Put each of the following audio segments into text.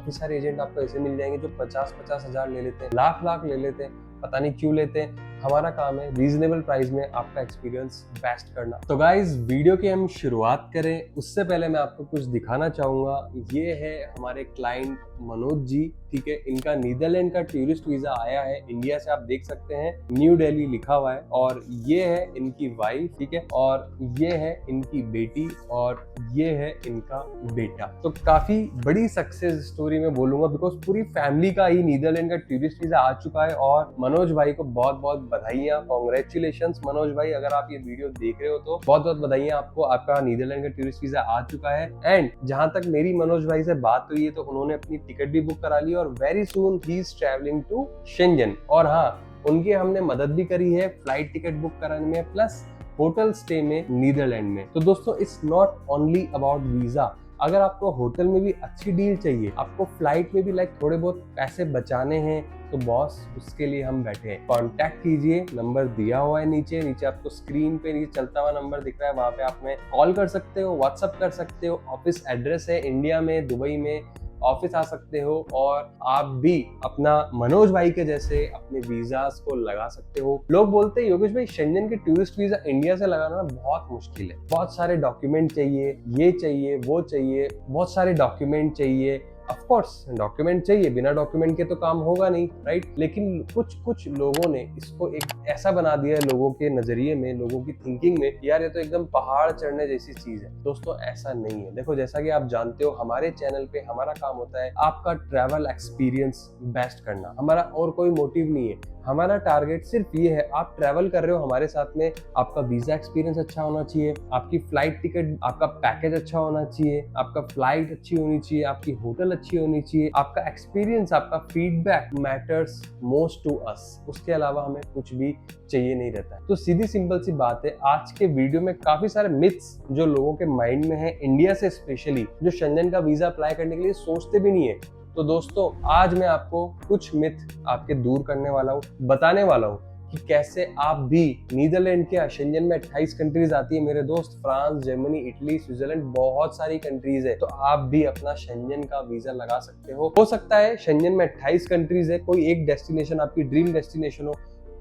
काफी सारे एजेंट आपको ऐसे मिल जाएंगे जो 50-50 हजार ले लेते हैं, लाख ले लेते हैं, पता नहीं क्यों लेते हैं। हमारा काम है रीजनेबल प्राइस में आपका एक्सपीरियंस बेस्ट करना। तो गाइज वीडियो की हम शुरुआत करें उससे पहले मैं आपको कुछ दिखाना चाहूंगा। ये है हमारे क्लाइंट मनोज जी, ठीक है। इनका नीदरलैंड का टूरिस्ट वीजा आया है इंडिया से, आप देख सकते हैं न्यू दिल्ली लिखा हुआ है। और ये है इनकी वाइफ, ठीक है, और ये है इनकी बेटी और ये है इनका बेटा। तो काफी बड़ी सक्सेस स्टोरी मैं बोलूंगा बिकॉज पूरी फैमिली का ही नीदरलैंड का टूरिस्ट वीजा आ चुका है। और मनोज भाई को बहुत बहुत बधाइयां, कॉन्ग्रेचुलेशंस मनोज भाई, अगर आप ये वीडियो देख रहे हो तो बहुत बहुत बधाइयां आपको, आपका नीदरलैंड का टूरिस्ट वीजा आ चुका है। एंड जहां तक मेरी मनोज भाई से बात हुई है तो उन्होंने अपनी टिकट भी बुक करा ली और वेरी सून ही इज ट्रैवलिंग टू शेंजन। और हाँ, उनकी हमने मदद भी करी है फ्लाइट टिकट बुक कराने में प्लस होटल स्टे में नीदरलैंड में। तो दोस्तों it's not only about visa, अगर आपको होटल में भी अच्छी डील चाहिए, आपको फ्लाइट में भी थोड़े बहुत पैसे बचाने हैं, तो बॉस उसके लिए हम बैठे हैं। कांटेक्ट कीजिए, नंबर दिया हुआ है नीचे आपको स्क्रीन पे नीचे चलता हुआ नंबर दिख रहा है, वहां पे आप हमें कॉल कर सकते हो, व्हाट्सएप कर सकते हो। ऑफिस एड्रेस है इंडिया में, दुबई में ऑफिस आ सकते हो और आप भी अपना मनोज भाई के जैसे अपने वीजास को लगा सकते हो। लोग बोलते हैं योगेश भाई शेंजन के टूरिस्ट वीजा इंडिया से लगाना बहुत मुश्किल है, बहुत सारे डॉक्यूमेंट चाहिए, ये चाहिए वो चाहिए, बहुत सारे डॉक्यूमेंट चाहिए। ऑफ कोर्स डॉक्यूमेंट चाहिए, बिना डॉक्यूमेंट के तो काम होगा नहीं, राइट। लेकिन कुछ लोगों ने इसको एक ऐसा बना दिया है लोगों के नजरिए में, लोगों की थिंकिंग में, यार ये तो एकदम पहाड़ चढ़ने जैसी चीज है। दोस्तों ऐसा नहीं है। देखो जैसा कि आप जानते हो हमारे चैनल पे हमारा काम होता है आपका ट्रैवल एक्सपीरियंस बेस्ट करना, हमारा और कोई मोटिव नहीं है। हमारा टारगेट सिर्फ ये है, आप ट्रैवल कर रहे हो हमारे साथ में, आपका वीजा एक्सपीरियंस अच्छा होना चाहिए, आपकी फ्लाइट टिकट, आपका पैकेज अच्छा होना चाहिए, आपका फ्लाइट अच्छी होनी चाहिए, आपकी होटल अच्छी होनी चाहिए, आपका एक्सपीरियंस, आपका feedback matters most to us. उसके अलावा हमें कुछ भी चाहिए नहीं रहता है। तो सीधी सिंपल सी बात है, आज के वीडियो में काफी सारे मिथ्स जो लोगों के माइंड में है, इंडिया से स्पेशली, जो शेंजन का वीजा अप्लाई करने के लिए सोचते भी नहीं है। तो दोस्तों आज मैं आपको कुछ मिथ आपके दूर करने वाला हूँ, बताने वाला हूँ कि कैसे आप भी नीदरलैंड के शेंजन में 28 कंट्रीज आती है मेरे दोस्त, फ्रांस, जर्मनी, इटली, स्विट्जरलैंड, बहुत सारी कंट्रीज है। तो आप भी अपना शेंजन का वीजा लगा सकते हो सकता है शेंजन में 28 कंट्रीज है, कोई एक डेस्टिनेशन आपकी ड्रीम डेस्टिनेशन हो।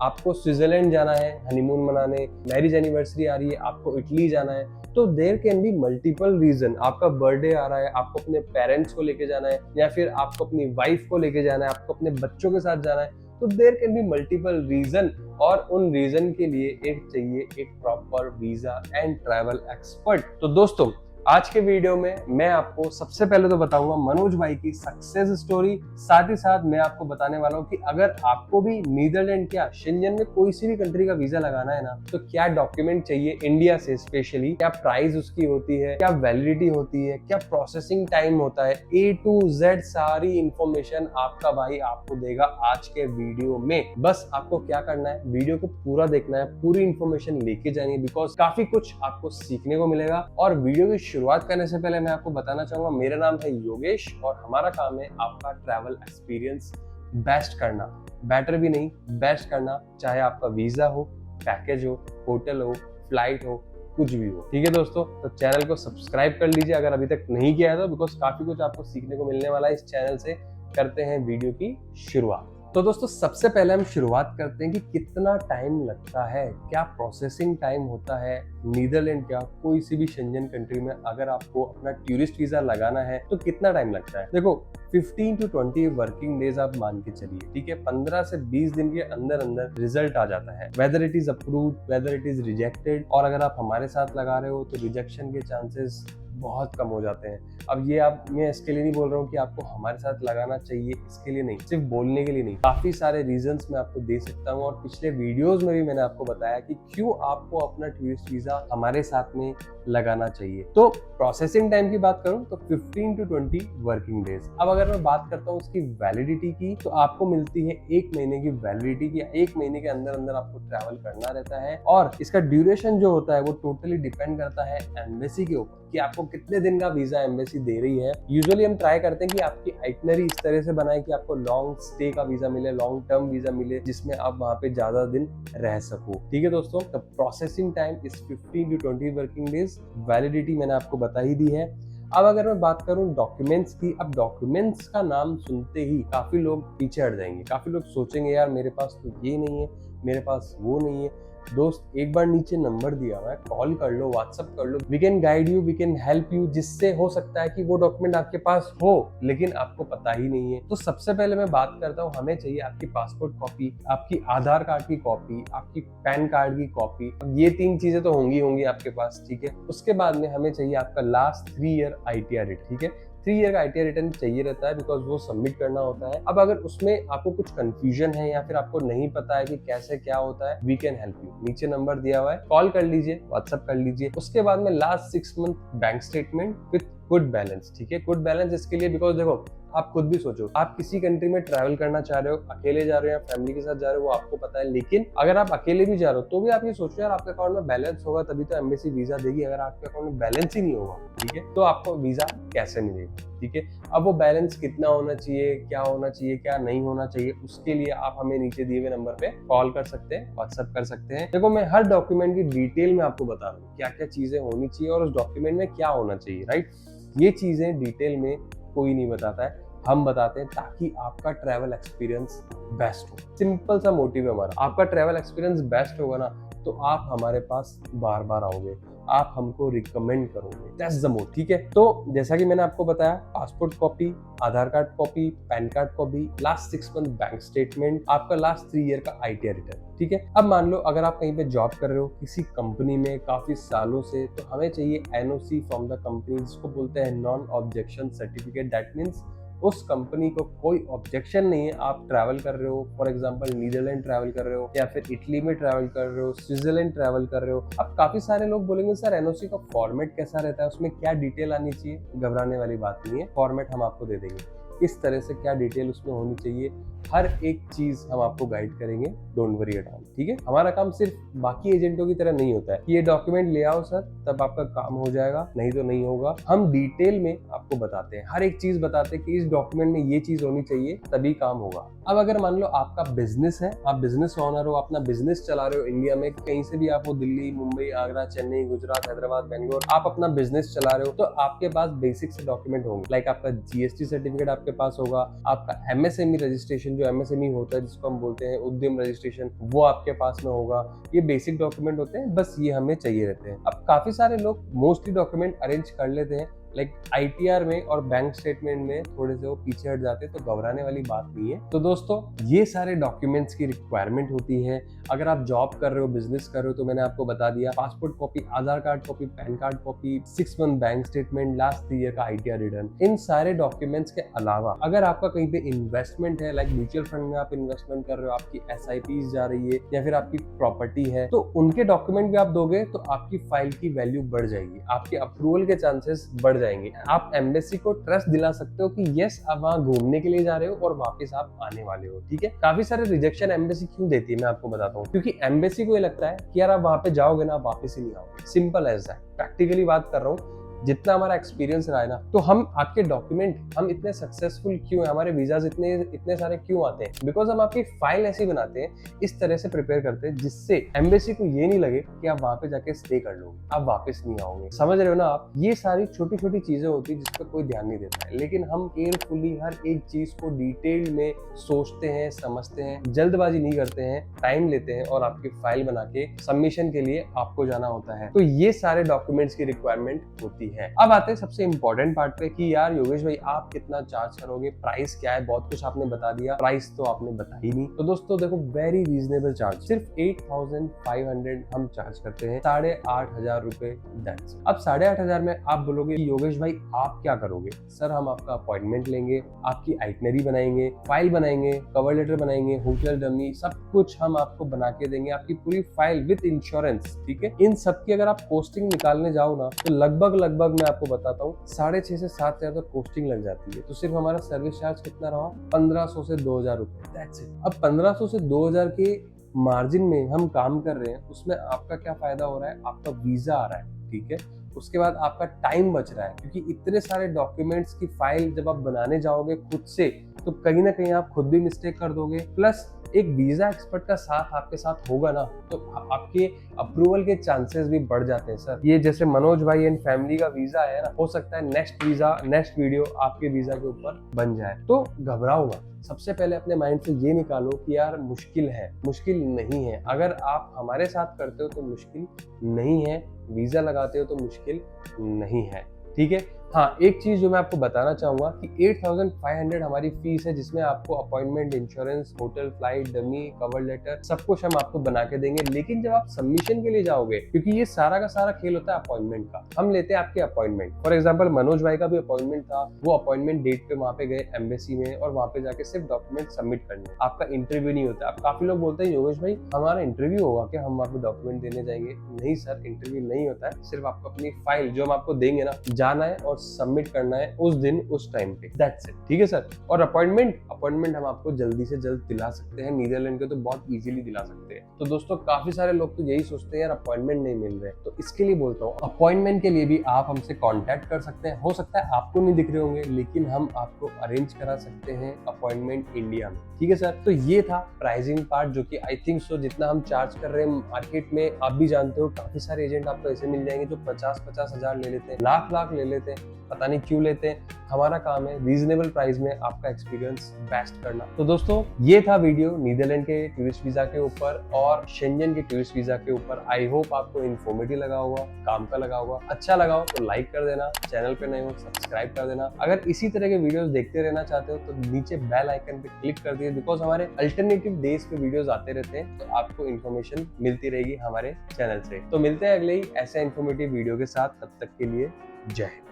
आपको स्विट्जरलैंड जाना है हनीमून मनाने, मैरिज एनिवर्सरी आ रही है, आपको इटली जाना है, तो there can be multiple reason. आपका बर्थडे आ रहा है, आपको अपने पेरेंट्स को लेके जाना है, या फिर आपको अपनी वाइफ को लेके जाना है, आपको अपने बच्चों के साथ जाना है, तो there can be multiple reason. और उन रीजन के लिए एक चाहिए एक proper visa and travel expert. तो दोस्तों आज के वीडियो में मैं आपको सबसे पहले तो बताऊंगा मनोज भाई की सक्सेस स्टोरी, साथ ही साथ मैं आपको बताने वाला हूं कि अगर आपको भी नीदरलैंड क्या शेंजन में कोई सी भी कंट्री का वीजा लगाना है ना, तो क्या डॉक्यूमेंट चाहिए इंडिया से स्पेशली, क्या प्राइस उसकी होती है, क्या वैलिडिटी होती है, क्या प्रोसेसिंग टाइम होता है, A to Z सारी इंफॉर्मेशन आपका भाई आपको देगा आज के वीडियो में। बस आपको क्या करना है, वीडियो को पूरा देखना है, पूरी इंफॉर्मेशन लेके जानी है, बिकॉज काफी कुछ आपको सीखने को मिलेगा। और वीडियो की शुरुआत करने से पहले मैं आपको बताना चाहूंगा, मेरा नाम है योगेश और हमारा काम है आपका ट्रैवल एक्सपीरियंस बेस्ट करना, बेटर भी नहीं बेस्ट करना, चाहे आपका वीजा हो, पैकेज हो, होटल हो, फ्लाइट हो, कुछ भी हो। ठीक है दोस्तों, तो चैनल को सब्सक्राइब कर लीजिए अगर अभी तक नहीं किया है तो, बिकॉज काफी कुछ आपको सीखने को मिलने वाला है इस चैनल से। करते हैं वीडियो की शुरुआत। तो दोस्तों सबसे पहले हम शुरुआत करते हैं कि कितना टाइम लगता है, क्या प्रोसेसिंग टाइम होता है नीदरलैंड क्या कोई सी भी शेंजन कंट्री में अगर आपको अपना टूरिस्ट वीजा लगाना है तो कितना टाइम लगता है। देखो 15 to 20 वर्किंग डेज आप मान के चलिए, ठीक है। 15 से 20 दिन के अंदर अंदर रिजल्ट आ जाता है, whether it is approved, whether it is rejected. और अगर आप हमारे साथ लगा रहे हो तो रिजेक्शन के चांसेस बहुत कम हो जाते हैं। अब ये मैं इसके लिए नहीं बोल रहा हूँ कि आपको हमारे साथ लगाना चाहिए, इसके लिए नहीं, सिर्फ बोलने के लिए नहीं, काफी सारे रीजंस मैं आपको दे सकता हूँ। और पिछले वीडियोस में भी मैंने आपको बताया कि क्यों आपको अपना टूरिस्ट वीजा हमारे साथ में लगाना चाहिए। तो प्रोसेसिंग टाइम की बात करूं तो 15 to 20 वर्किंग डेज। अब अगर मैं बात करता हूं उसकी वैलिडिटी की, तो आपको मिलती है 1 महीने की वैलिडिटी की। 1 महीने के अंदर अंदर आपको ट्रैवल करना रहता है और इसका ड्यूरेशन जो होता है वो टोटली डिपेंड करता है एम्बेसी के ऊपर कि आपको कितने दिन का वीजा एम्बेसी दे रही है। यूजुअली हम ट्राई करते हैं कि आपकी आइटनरी इस तरह से बनाए कि आपको लॉन्ग स्टे का वीजा मिले, लॉन्ग टर्म वीजा मिले, जिसमें आप वहां पे ज्यादा दिन रह सको। ठीक है दोस्तों, तो processing time is 15 to 20 working days, validity मैंने आपको बता ही दी है। अब अगर मैं बात करूं डॉक्यूमेंट्स की, अब डॉक्यूमेंट्स का नाम सुनते ही काफी लोग पीछे हट जाएंगे, काफी लोग सोचेंगे यार मेरे पास तो ये नहीं है, मेरे पास वो नहीं है। दोस्त एक बार नीचे नंबर दिया हुआ है, कॉल कर लो, व्हाट्सअप कर लो, we can guide you, we can help you, जिससे हो सकता है कि वो डॉक्यूमेंट आपके पास हो लेकिन आपको पता ही नहीं है। तो सबसे पहले मैं बात करता हूँ, हमें चाहिए आपकी पासपोर्ट कॉपी, आपकी आधार कार्ड की कॉपी, आपकी पैन कार्ड की कॉपी। अब ये 3 चीजें तो होंगी आपके पास, ठीक है। उसके बाद में हमें चाहिए आपका लास्ट 3 ईयर ITR रिटर्न, ठीक है। 3 ईयर का ITR रिटर्न चाहिए रहता है बिकॉज वो सबमिट करना होता है। अब अगर उसमें आपको कुछ कंफ्यूजन है या फिर आपको नहीं पता है कि कैसे क्या होता है, वी कैन हेल्प यू। नीचे नंबर दिया हुआ है, कॉल कर लीजिए, व्हाट्सएप कर लीजिए। उसके बाद में last 6 month bank statement with good balance, ठीक है। गुड बैलेंस इसके लिए बिकॉज देखो आप खुद भी सोचो, आप किसी कंट्री में ट्रैवल करना चाह रहे हो, अकेले जा रहे हो या फैमिली के साथ जा रहे हो वो आपको पता है, लेकिन अगर आप अकेले भी जा रहे हो तो भी आप ये सोचो यार आपके अकाउंट में बैलेंस होगा तभी तो एम्बेसी वीजा देगी। अगर आपके अकाउंट में बैलेंस ही नहीं होगा, ठीक है, तो आपको वीजा कैसे मिलेगा, ठीक है। अब वो बैलेंस कितना होना चाहिए, क्या होना चाहिए, क्या नहीं होना चाहिए, उसके लिए आप हमें नीचे दिए हुए नंबर पे कॉल कर सकते हैं, व्हाट्सएप कर सकते हैं। देखो मैं हर डॉक्यूमेंट की डिटेल में आपको बता रहा हूँ क्या क्या चीजें होनी चाहिए और उस डॉक्यूमेंट में क्या होना चाहिए, राइट। ये चीजें डिटेल में कोई नहीं बताता है, हम बताते हैं ताकि आपका ट्रैवल एक्सपीरियंस बेस्ट हो। सिंपल सा मोटिव है हमारा, आपका ट्रैवल एक्सपीरियंस बेस्ट होगा ना तो आप हमारे पास बार बार आओगे, आप हमको रिकमेंड करोगे, दैट्स द मोड, ठीक है। तो जैसा कि मैंने आपको बताया, passport copy, Aadhaar card copy, PAN card copy, last 6 month bank statement, आपका लास्ट 3 ईयर का ITR रिटर्न, ठीक है। अब मान लो अगर आप कहीं पे जॉब कर रहे हो किसी कंपनी में काफी सालों से, तो हमें चाहिए NOC फ्रॉम द कंपनी, जिसको बोलते हैं non objection certificate. That means उस कंपनी को कोई ऑब्जेक्शन नहीं है, आप ट्रैवल कर रहे हो, फॉर एग्जांपल नीदरलैंड ट्रैवल कर रहे हो या फिर इटली में ट्रैवल कर रहे हो, स्विट्जरलैंड ट्रैवल कर रहे हो। अब काफी सारे लोग बोलेंगे सर NOC का फॉर्मेट कैसा रहता है, उसमें क्या डिटेल आनी चाहिए। घबराने वाली बात नहीं है, फॉर्मेट हम आपको दे देंगे, इस तरह से क्या डिटेल उसमें होनी चाहिए, हर एक चीज हम आपको गाइड करेंगे, डोंट वरी एट ऑल, ठीक है। हमारा काम सिर्फ बाकी एजेंटों की तरह नहीं होता है कि ये डॉक्यूमेंट ले आओ सर तब आपका काम हो जाएगा, नहीं तो नहीं होगा। हम डिटेल में आपको बताते हैं, हर एक चीज बताते हैं कि इस डॉक्यूमेंट में ये चीज होनी चाहिए तभी काम होगा। अब अगर मान लो आपका बिजनेस है, आप बिजनेस ओनर हो, अपना बिजनेस चला रहे हो इंडिया में, कहीं से भी आप हो, दिल्ली, मुंबई, आगरा, चेन्नई, गुजरात, हैदराबाद, बेंगलोर, आप अपना बिजनेस चला रहे हो तो आपके पास बेसिक से डॉक्यूमेंट होंगे। लाइक आपका GST सर्टिफिकेट आपके पास होगा, आपका MSME रजिस्ट्रेशन, जो MSME होता है जिसको हम बोलते हैं उद्यम रजिस्ट्रेशन, वो आपके पास में होगा। ये बेसिक डॉक्यूमेंट होते हैं, बस ये हमें चाहिए रहते हैं। अब काफी सारे लोग मोस्टली डॉक्यूमेंट अरेंज कर लेते हैं, लाइक ITR में और बैंक स्टेटमेंट में थोड़े से वो पीछे हट जाते हैं, तो घबराने वाली बात नहीं है। तो दोस्तों ये सारे डॉक्यूमेंट्स की रिक्वायरमेंट होती है। अगर आप जॉब कर रहे हो, बिजनेस कर रहे हो, तो मैंने आपको बता दिया, passport copy, Aadhaar card copy, PAN card copy, 6 month bank statement, last 3 year का ITR रिटर्न। इन सारे डॉक्यूमेंट्स के अलावा अगर आपका कहीं पे इन्वेस्टमेंट है, लाइक म्यूचुअल फंड में आप इन्वेस्टमेंट कर रहे हो, आपकी SIPs जा रही है या फिर आपकी प्रॉपर्टी है, तो उनके डॉक्यूमेंट भी आप दोगे तो आपकी फाइल की वैल्यू बढ़ जाएगी, आपके अप्रूवल के चांसेस बढ़ जाएंगे। आप एम्बेसी को ट्रस्ट दिला सकते हो कि यस आप वहां घूमने के लिए जा रहे हो और वापस आप आने वाले हो, ठीक है। काफी सारे रिजेक्शन एम्बेसी क्यों देती है मैं आपको बताता हूँ, क्योंकि एम्बेसी को ये लगता है कि यार आप वहां पे जाओगे ना, आप वापस ही नहीं आओगे। सिंपल एज दैट, प्रैक्टिकली बात कर रहा हूँ, जितना हमारा एक्सपीरियंस रहा है ना, तो हम आपके डॉक्यूमेंट, हम इतने सक्सेसफुल क्यों है, हमारे वीजाज इतने सारे क्यों आते हैं, बिकॉज हम आपकी फाइल ऐसी बनाते हैं, इस तरह से प्रिपेयर करते हैं जिससे एम्बेसी को ये नहीं लगे कि आप वहां पे जाके स्टे कर लोगे, आप वापस नहीं आओगे। समझ रहे हो ना आप। ये सारी छोटी छोटी चीजें होती है जिस पर कोई ध्यान नहीं देता है, लेकिन हम केयरफुली हर एक चीज को डिटेल में सोचते हैं, समझते हैं, जल्दबाजी नहीं करते हैं, टाइम लेते हैं और आपकी फाइल बना के सबमिशन के लिए आपको जाना होता है। तो ये सारे डॉक्यूमेंट्स की रिक्वायरमेंट होती है। अब आते हैं सबसे इंपॉर्टेंट पार्ट पे कि यार योगेश भाई आप कितना चार्ज करोगे, प्राइस क्या है। बहुत कुछ आपने बता दिया, प्राइस तो आपने बता ही नहीं। तो दोस्तों देखो, वेरी रीजनेबल चार्ज, सिर्फ 8500 हम चार्ज करते हैं, 8500 रुपए। दैट्स अब 8500 में आप बोलोगे कि योगेश भाई आप क्या करोगे। सर हम आपका अपॉइंटमेंट लेंगे, आपकी आइटनरी बनाएंगे, फाइल बनाएंगे, कवर लेटर बनाएंगे, होटल डमी, सब कुछ हम आपको बना के देंगे, आपकी पूरी फाइल विद इंश्योरेंस, ठीक है। इन सब की अगर आप कॉस्टिंग निकालने जाओ ना तो लगभग मैं आपको बताता हूँ 6,500 से 7,000 तक कॉस्टिंग लग जाती है। तो सिर्फ हमारा सर्विस चार्ज कितना रहा, 1500 से 2,000 रुपए। That's it. अब 1500 से 2,000 के मार्जिन में हम काम कर रहे हैं, उसमें आपका क्या फायदा हो रहा है, आपका वीजा आ रहा है, ठीक है। उसके बाद आपका टाइम बच रहा है, क्योंकि इतने सारे डॉक्यूमेंट्स की फाइल जब आप बनाने जाओगे खुद से तो कहीं ना कहीं आप खुद भी मिस्टेक कर दोगे, प्लस एक वीजा एक्सपर्ट का साथ आपके साथ होगा ना, तो आपके अप्रूवल के चांसेस भी बढ़ जाते हैं सर। ये जैसे मनोज भाई एंड फैमिली का वीजा है ना, हो सकता है नेक्स्ट वीडियो आपके वीजा के ऊपर बन जाए। तो घबराओ मत, सबसे पहले अपने माइंड से ये निकालो कि यार मुश्किल है, मुश्किल नहीं है। अगर आप हमारे साथ करते हो तो मुश्किल नहीं है, वीजा लगाते हो तो मुश्किल नहीं है, ठीक है। हाँ, एक चीज जो मैं आपको बताना चाहूंगा कि 8,500 हमारी फीस है, जिसमें आपको appointment, insurance, hotel, flight, dummy, cover letter सब कुछ हम आपको बना के देंगे। लेकिन जब आप सबमिशन के लिए जाओगे, क्योंकि ये सारा का सारा खेल होता है अपॉइंटमेंट का, हम लेते हैं आपके अपॉइंटमेंट। फॉर एग्जाम्पल मनोज भाई का भी अपॉइंटमेंट था, वो अपॉइंटमेंट डेट पे वहां पे गए एम्बेसी में, और वहां पे जाके सिर्फ डॉक्यूमेंट सबमिट करने, आपका इंटरव्यू नहीं होता। अब काफी लोग बोलते हैं योगेश भाई हमारा इंटरव्यू होगा क्या, हम आपको डॉक्यूमेंट देने जाएंगे? नहीं सर, इंटरव्यू नहीं होता है, सिर्फ आपको अपनी फाइल जो हम आपको देंगे ना, जाना है और सबमिट करना है उस दिन उस टाइम पे, दैट्स इट, ठीक है सर। और अपॉइंटमेंट हम आपको जल्दी से जल्द दिला सकते हैं, नीदरलैंड के तो बहुत इजीली दिला सकते हैं। तो दोस्तों काफी सारे लोग तो यही सोचते हैं यार अपॉइंटमेंट नहीं मिल रहे, तो इसके लिए बोलता हूँ अपॉइंटमेंट के लिए भी आप हमसे कांटेक्ट कर सकते हैं। हो सकता है आपको नहीं दिख रहे होंगे, लेकिन हम आपको अरेंज करा सकते हैं अपॉइंटमेंट इंडिया में, ठीक है सर। तो ये था प्राइसिंग पार्ट, जो कि आई थिंक सो जितना हम चार्ज कर रहे हैं मार्केट में, आप भी जानते हो काफी सारे एजेंट आपको ऐसे मिल जाएंगे जो 50-50 हजार ले लेते हैं, लाख ले लेते हैं, पता नहीं क्यों लेते हैं। हमारा काम है रीजनेबल प्राइस में आपका एक्सपीरियंस बेस्ट करना। तो दोस्तों ये था वीडियो नीदरलैंड के टूरिस्ट वीजा के ऊपर और शेंजन के टूरिस्ट वीजा के ऊपर। आई होप आपको इन्फॉर्मेटिव लगा होगा, काम का लगा होगा। अच्छा लगा हो तो लाइक कर देना, चैनल पे नए हो सब्सक्राइब कर देना। अगर इसी तरह के वीडियोस देखते रहना चाहते हो तो नीचे बेल आइकन पे क्लिक कर दिए, बिकॉज हमारे अल्टरनेटिव डेज पे वीडियोस आते रहते हैं, तो आपको इन्फॉर्मेशन मिलती रहेगी हमारे चैनल से। तो मिलते हैं अगले ही ऐसे इन्फॉर्मेटिव वीडियो के साथ, तब तक के लिए जय हिंद।